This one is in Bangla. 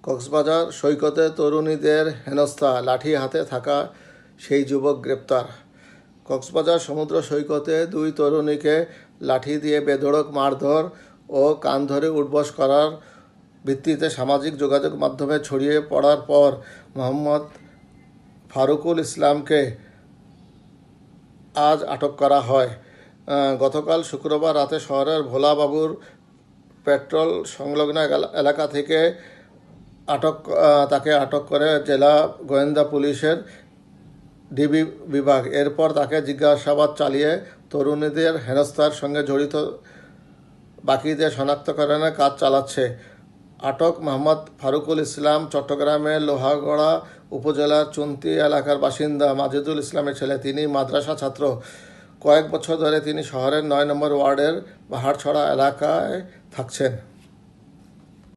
কক্সবাজার সৈকতে তরুণীদের হেনস্থা, লাঠি হাতে থাকা সেই যুবক গ্রেপ্তার। কক্সবাজার সমুদ্র সৈকতে দুই তরুণীকে লাঠি দিয়ে বেধড়ক মারধর ও কান ধরে উঠবস করার ভিত্তিতে সামাজিক যোগাযোগ মাধ্যমে ছড়িয়ে পড়ার পর মোহাম্মদ ফারুকুল ইসলামকে আজ আটক করা হয়। গতকাল শুক্রবার রাতে শহরের ভোলাবাবুর পেট্রোল সংলগ্ন এলাকা থেকে তাকে আটক করে জেলা গোয়েন্দা পুলিশের ডিবি বিভাগ। এরপর তাকে জিজ্ঞাসাবাদ চালিয়ে তরুণীদের হেনস্থার সঙ্গে জড়িত বাকিদের শনাক্তকরণের কাজ চালাচ্ছে। আটক মোহাম্মদ ফারুকুল ইসলাম চট্টগ্রামের লোহাগড়া উপজেলার চুন্তি এলাকার বাসিন্দা মাজেদুল ইসলামের ছেলে। তিনি মাদ্রাসা ছাত্র। কয়েক বছর ধরে তিনি শহরের ৯ নম্বর ওয়ার্ডের পাহাড়ছড়া এলাকায় থাকছেন।